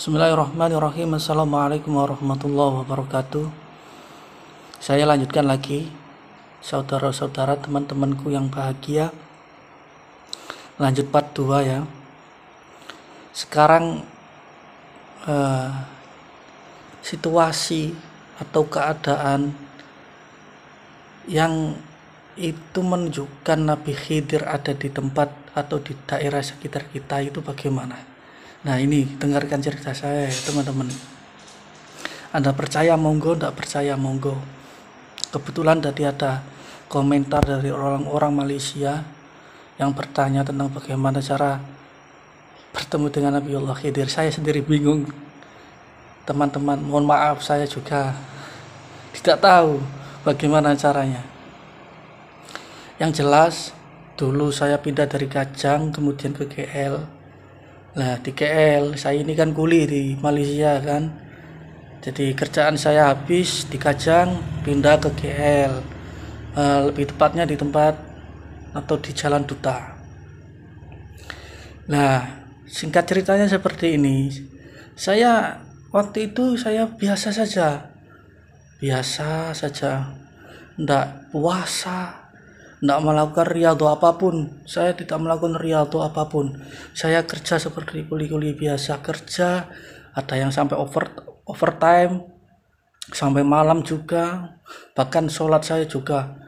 Bismillahirrahmanirrahim. Assalamualaikum warahmatullahi wabarakatuh. Saya lanjutkan lagi, saudara-saudara, teman-temanku yang bahagia. Lanjut part 2 ya. Sekarang situasi atau keadaan yang itu menunjukkan Nabi Khidir ada di tempat atau di daerah sekitar kita itu bagaimana? Nah, ini dengarkan cerita saya ya, teman-teman. Anda percaya monggo, tidak percaya monggo. Kebetulan tadi ada komentar dari orang-orang Malaysia yang bertanya tentang bagaimana cara bertemu dengan Nabiullah Khidir. Saya sendiri bingung, teman-teman. Mohon maaf, saya juga tidak tahu bagaimana caranya. Yang jelas, dulu saya pindah dari Kajang kemudian ke KL. Nah, di KL saya ini kan kuli di Malaysia kan. Jadi kerjaan saya habis di Kajang, pindah ke KL. Lebih tepatnya di tempat atau di Jalan Duta. Nah, singkat ceritanya seperti ini. Saya waktu itu saya biasa saja. Enggak puasa, tidak melakukan riyadhah apapun. Saya tidak melakukan riyadhah apapun. Saya kerja seperti kuli-kuli biasa kerja. Ada yang sampai overtime, sampai malam juga. Bahkan sholat saya juga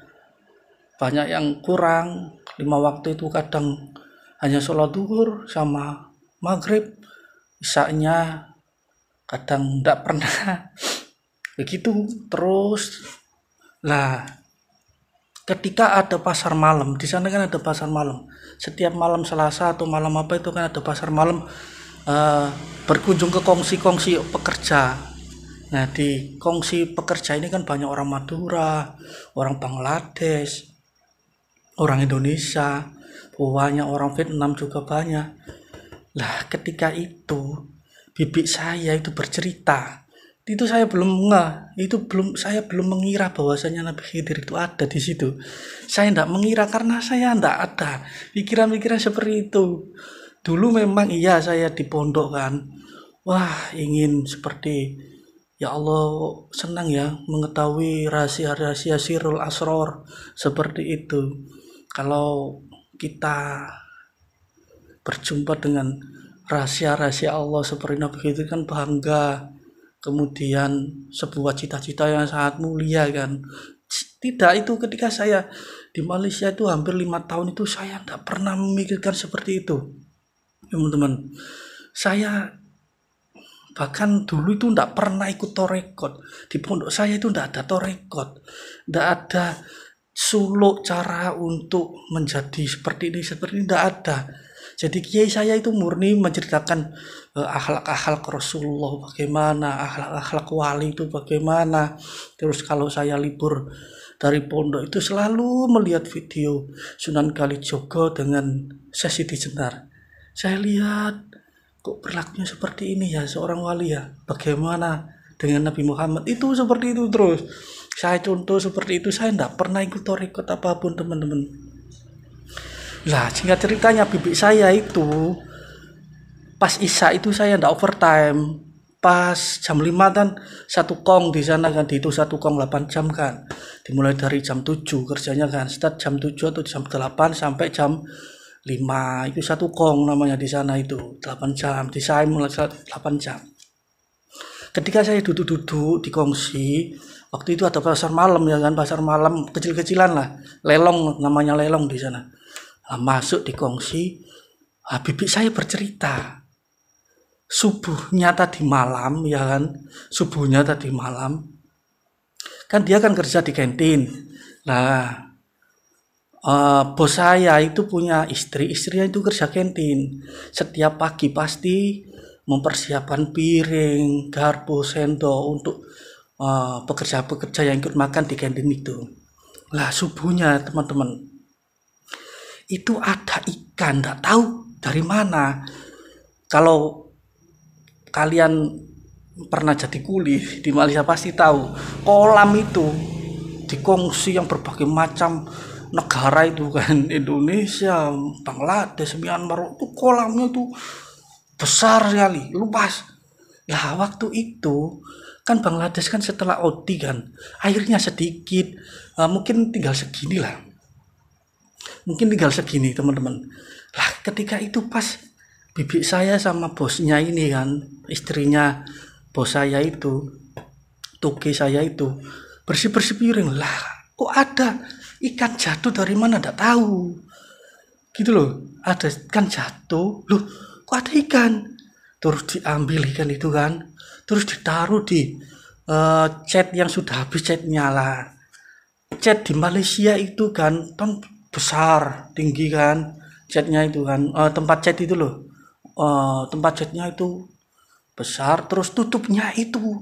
banyak yang kurang. 5 waktu itu kadang hanya sholat zuhur sama maghrib. Isya-nya kadang tidak pernah. Begitu terus. Lah, ketika ada pasar malam, di sana kan ada pasar malam. Setiap malam Selasa atau malam apa itu kan ada pasar malam, berkunjung ke kongsi-kongsi pekerja. Nah, di kongsi pekerja ini kan banyak orang Madura, orang Bangladesh, orang Indonesia, banyak orang Vietnam juga banyak. Lah, ketika itu bibi saya itu bercerita. Itu saya saya belum mengira bahwasanya Nabi Khidir itu ada di situ. Saya tidak mengira karena saya tidak ada pikiran-pikiran seperti itu. Dulu memang iya saya di pondok kan. Wah, ingin seperti ya Allah, senang ya mengetahui rahasia-rahasia sirrul asror seperti itu. Kalau kita berjumpa dengan rahasia-rahasia Allah seperti Nabi Khidir kan bangga. Kemudian sebuah cita-cita yang sangat mulia kan. Tidak, itu ketika saya di Malaysia itu hampir 5 tahun itu saya tidak pernah memikirkan seperti itu, teman-teman. Saya bahkan dulu itu tidak pernah ikut torekot. Di pondok saya itu tidak ada torekot, tidak ada suluk cara untuk menjadi seperti ini tidak ada. Jadi kiai saya itu murni menceritakan akhlak-akhlak Rasulullah bagaimana, akhlak-akhlak wali itu bagaimana. Terus kalau saya libur dari pondok itu selalu melihat video Sunan Kalijogo dengan Sesi di Jenar. Saya lihat kok berlakunya seperti ini ya seorang wali ya. Bagaimana dengan Nabi Muhammad itu seperti itu terus. Saya contoh seperti itu, saya tidak pernah ikut torekot apapun, teman-teman. Lah, singkat ceritanya bibi saya itu pas Isya itu saya ndak overtime. Pas jam 5 kan satu kong di sana kan, itu satu kong 8 jam kan. Dimulai dari jam 7 kerjanya kan, start jam 7 atau jam 8 sampai jam 5. Itu satu kong namanya di sana itu, 8 jam. Di saya mulai 8 jam. Ketika saya duduk-duduk di kongsi, waktu itu ada pasar malam ya kan, pasar malam kecil-kecilan lah. Lelong, namanya lelong di sana. Masuk di kongsi, bibi saya bercerita subuhnya tadi malam ya kan, subuhnya tadi malam kan dia kan kerja di kantin. Nah, bos saya itu punya istrinya itu kerja kantin. Setiap pagi pasti mempersiapkan piring, garpu, sendok untuk pekerja-pekerja yang ikut makan di kantin itu. Lah, subuhnya teman-teman itu ada ikan, nggak tahu dari mana. Kalau kalian pernah jadi kuli di Malaysia pasti tahu, kolam itu dikongsi yang berbagai macam negara itu kan, Indonesia, Bangladesh, Myanmar, itu kolamnya itu besar sekali, luas. Lah waktu itu kan Bangladesh kan setelah OD kan airnya sedikit, mungkin tinggal segini lah, mungkin tinggal segini teman-teman. Lah ketika itu pas bibi saya sama bosnya ini kan, istrinya bos saya itu, toke saya itu bersih-bersih piring, lah kok ada ikan jatuh dari mana ndak tahu gitu loh, ada ikan jatuh loh, kok ada ikan, terus diambil ikan itu kan, terus ditaruh di cat yang sudah habis catnya lah. Cat di Malaysia itu kan besar tinggi kan, catnya itu kan, tempat cat itu loh, tempat catnya itu besar, terus tutupnya itu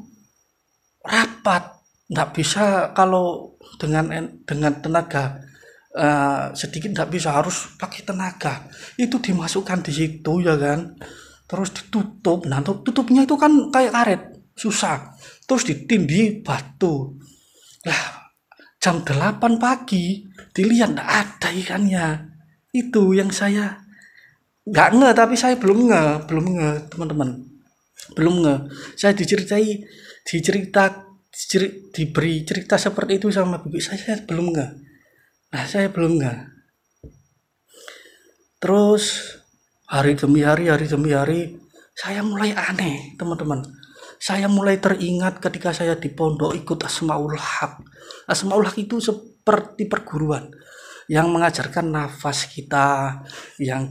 rapat, nggak bisa kalau dengan tenaga sedikit, nggak bisa, harus pakai tenaga, itu dimasukkan di situ ya kan, terus ditutup. Nah tutupnya itu kan kayak karet, susah, terus ditindih batu. Lah jam 8 pagi dilihat nggak ada ikannya, itu yang saya nggak nge, tapi saya belum nge teman-teman, belum nge. Saya diberi cerita seperti itu sama bibi saya belum nge. Nah saya belum nge. Terus hari demi hari saya mulai aneh teman-teman, saya mulai teringat ketika saya di pondok ikut Asmaul Haq. Asmaul Haq itu seperti perguruan yang mengajarkan nafas kita, yang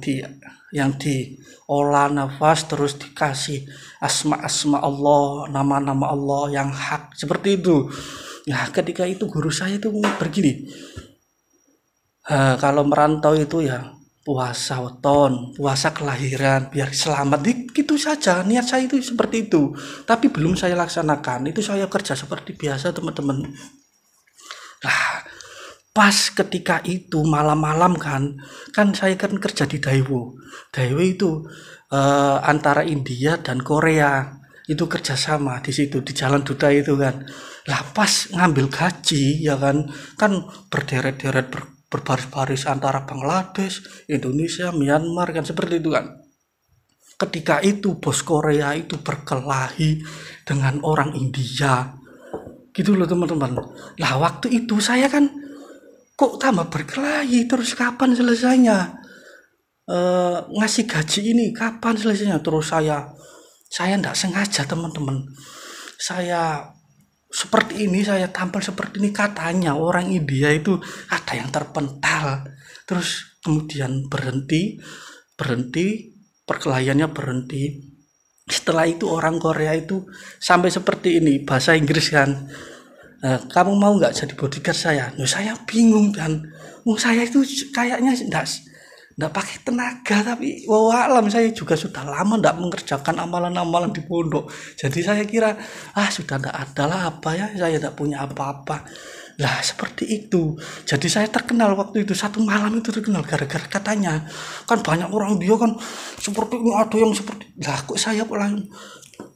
diolah nafas, terus dikasih asma Allah, nama-nama Allah yang hak, seperti itu. Nah ketika itu guru saya itu begini, kalau merantau itu ya puasa weton, puasa kelahiran biar selamat, gitu saja niat saya itu seperti itu, tapi belum saya laksanakan, itu saya kerja seperti biasa teman-teman. Lah pas ketika itu malam-malam kan saya kan kerja di Daewoo itu antara India dan Korea itu kerjasama di situ di Jalan Duta itu kan. Lah pas ngambil gaji ya kan berderet-deret berbaris-baris antara Bangladesh, Indonesia, Myanmar kan, seperti itu kan. Ketika itu bos Korea itu berkelahi dengan orang India gitu loh teman-teman. Lah waktu itu saya kan kok tambah berkelahi, terus kapan selesainya ngasih gaji ini, kapan selesainya. Terus saya nggak sengaja teman-teman, saya seperti ini, saya tampil seperti ini, katanya orang India itu ada yang terpental, terus kemudian berhenti perkelahiannya berhenti. Setelah itu orang Korea itu sampai seperti ini, bahasa Inggris kan, kamu mau nggak jadi bodyguard saya? Nah, saya bingung kan, saya itu kayaknya nggak pakai tenaga, tapi alam saya juga sudah lama nggak mengerjakan amalan-amalan di pondok, jadi saya kira sudah nggak ada lah, apa ya, saya nggak punya apa-apa lah, seperti itu. Jadi saya terkenal waktu itu, satu malam itu terkenal gara-gara katanya kan banyak orang dia kan seperti ini, ada yang seperti lah, kok saya pulang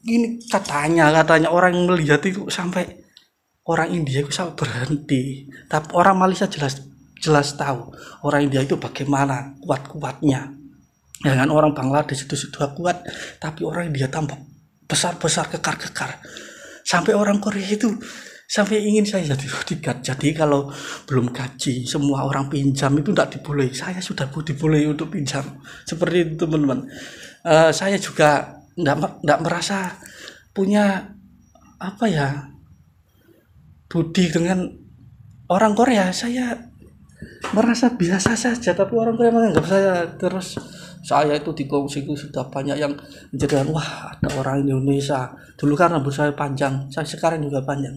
ini, katanya orang yang melihat itu sampai orang India itu sampai berhenti, tapi orang Malaysia jelas tahu orang India itu bagaimana kuat-kuatnya. Dengan orang Bangladesh itu sudah kuat, tapi orang India tambah besar-besar, kekar-kekar. Sampai orang Korea itu sampai ingin saya jadi bodyguard. Jadi kalau belum gaji semua orang pinjam itu tidak diboleh. Saya sudah diboleh untuk pinjam. Seperti itu teman-teman. Saya juga tidak merasa punya apa ya, budi dengan orang Korea. Saya merasa biasa saja, tapi orang Korea menganggap saya, terus saya itu di kongsi itu sudah banyak yang menjadikan wah ada orang Indonesia. Dulu kan rambut saya panjang, saya sekarang juga panjang.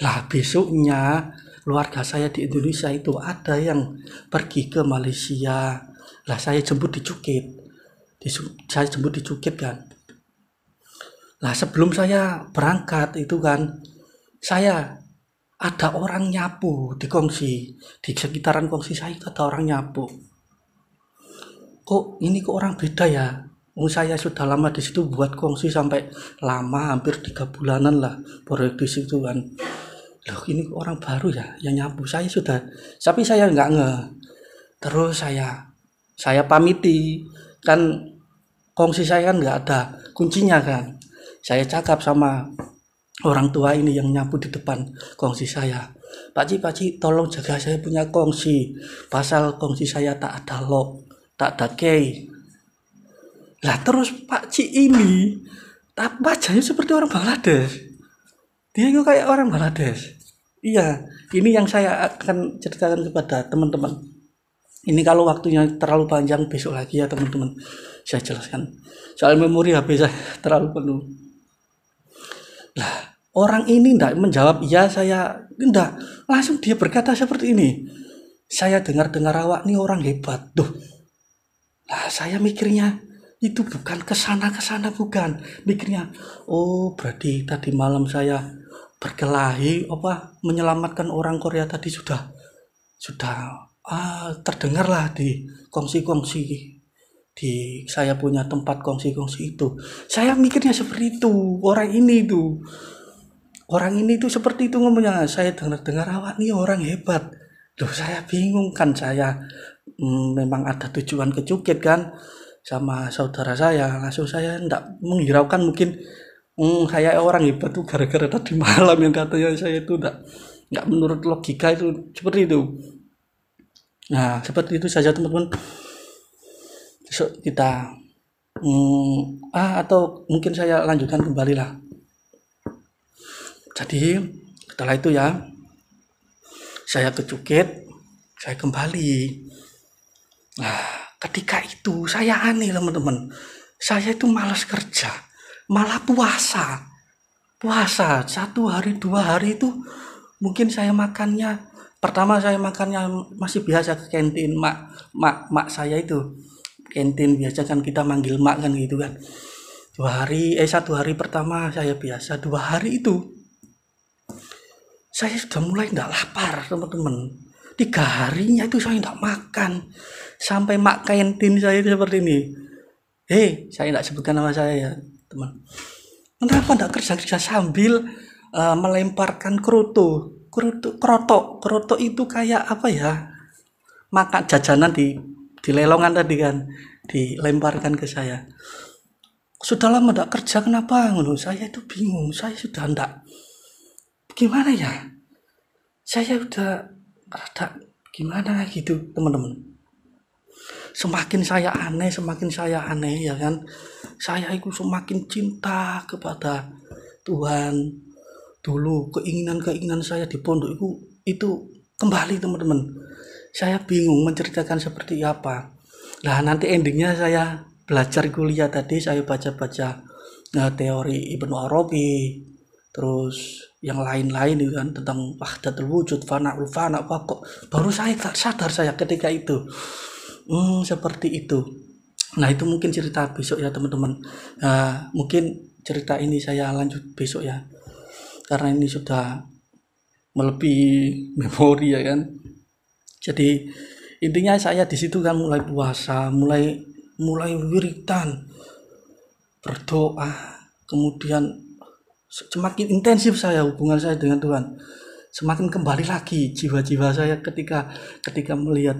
Lah besoknya keluarga saya di Indonesia itu ada yang pergi ke Malaysia. Lah saya jemput di Cukit kan. Lah sebelum saya berangkat itu kan, saya ada orang nyapu di kongsi, di sekitaran kongsi saya itu ada orang nyapu. Kok orang beda ya? Saya sudah lama di situ buat kongsi sampai lama, hampir 3 bulanan lah proyek di situ kan. Loh ini orang baru ya yang nyapu, saya sudah, tapi saya nggak nge. Terus saya pamiti kan, kongsi saya kan nggak ada kuncinya kan. Saya cakap sama orang tua ini yang nyapu di depan kongsi saya, Pak Ci, tolong jaga saya punya kongsi, pasal kongsi saya tak ada lock, tak ada key. Lah terus Pak Ci ini wajahnya seperti orang Bangladesh. Dia itu kayak orang Bangladesh. Iya, ini yang saya akan ceritakan kepada teman-teman. Ini kalau waktunya terlalu panjang besok lagi ya teman-teman, saya jelaskan. Soal memori HP saya terlalu penuh. Lah, orang ini tidak menjawab iya saya tidak. Langsung dia berkata seperti ini. Saya dengar-dengar awak nih orang hebat. Duh. Lah saya mikirnya itu bukan kesana bukan. Mikirnya, oh berarti tadi malam saya berkelahi menyelamatkan orang Korea tadi sudah terdengarlah di kongsi-kongsi di saya punya tempat kongsi-kongsi itu. Saya mikirnya seperti itu. Orang ini itu seperti itu ngomongnya. Saya dengar awak nih orang hebat. Loh saya bingung kan, saya memang ada tujuan kecukit kan sama saudara saya. Langsung saya tidak menghiraukan mungkin kayak orang hebat tuh gara-gara tadi malam yang katanya saya itu nggak menurut logika itu seperti itu. Nah seperti itu saja teman-teman. Besok kita atau mungkin saya lanjutkan kembali lah. Jadi setelah itu ya saya ke Cukit, saya kembali. Nah ketika itu saya aneh teman-teman, saya itu malas kerja, malah puasa 1 hari 2 hari itu mungkin saya makannya, pertama saya makannya masih biasa ke kantin mak saya itu, kantin biasa kan kita manggil mak kan gitu kan. 1 hari pertama saya biasa, 2 hari itu saya sudah mulai tidak lapar teman-teman. 3 harinya itu saya tidak makan, sampai mak kantin saya itu seperti ini. Saya tidak sebutkan nama saya ya teman. Kenapa tidak kerja sambil melemparkan kroto itu kayak apa ya, makan jajanan di lelongan tadi kan, dilemparkan ke saya. Sudah lama tidak kerja, kenapa? Saya itu bingung, saya sudah tidak, gimana ya, saya udah ada gimana gitu teman-teman. Semakin saya aneh ya kan, saya itu semakin cinta kepada Tuhan. Dulu keinginan saya di pondok itu kembali teman-teman. Saya bingung menceritakan seperti apa. Nah nanti endingnya saya belajar kuliah tadi, saya baca-baca teori Ibnu Arabi, terus yang lain-lain itu kan tentang wahdatul wujud, fana'ul fana' kok baru saya sadar saya ketika itu. Seperti itu. Nah itu mungkin cerita besok ya teman-teman. Mungkin cerita ini saya lanjut besok ya, karena ini sudah melebihi memori ya kan. Jadi intinya saya di situ kan mulai puasa, mulai wiridan, berdoa, kemudian semakin intensif saya hubungan saya dengan Tuhan. Semakin kembali lagi jiwa-jiwa saya ketika melihat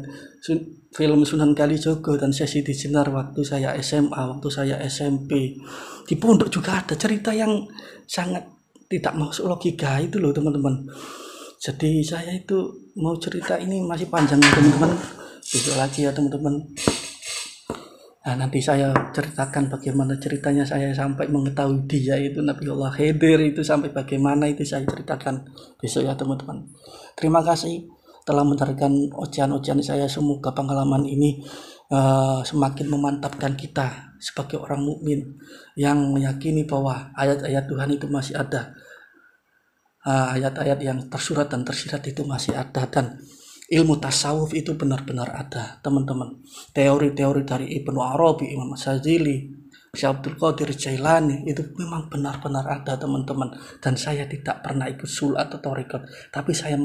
film Sunan Kalijogo dan Sesi di Jenar waktu saya SMA, waktu saya SMP. Di pondok juga ada cerita yang sangat tidak masuk logika itu loh teman-teman. Jadi saya itu mau cerita ini masih panjang teman-teman, besok lagi ya teman-teman. Nah nanti saya ceritakan bagaimana ceritanya saya sampai mengetahui dia itu Nabiullah Khidir itu sampai bagaimana itu saya ceritakan besok ya teman-teman. Terima kasih telah mendengarkan ocehan-ocehan saya. Semoga pengalaman ini semakin memantapkan kita sebagai orang mukmin yang meyakini bahwa ayat-ayat Tuhan itu masih ada. Ayat-ayat yang tersurat dan tersirat itu masih ada, dan ilmu tasawuf itu benar-benar ada teman-teman. Teori-teori dari Ibnu Arabi, Imam Syadzili, Syekh Abdul Qadir Jailani itu memang benar-benar ada teman-teman. Dan saya tidak pernah ikut sul atau tarekat, tapi saya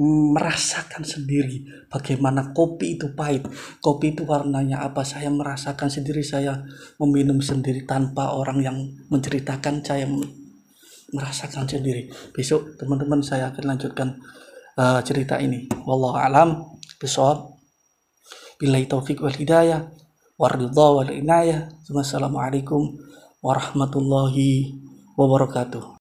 merasakan sendiri bagaimana kopi itu pahit, kopi itu warnanya apa. Saya merasakan sendiri, saya meminum sendiri tanpa orang yang menceritakan, saya merasakan sendiri. Besok teman-teman saya akan lanjutkan cerita ini. Wallahu a'lam bishawab. Billahi taufiq wal hidayah, waridha wal inayah. Wassalamualaikum warahmatullahi wabarakatuh.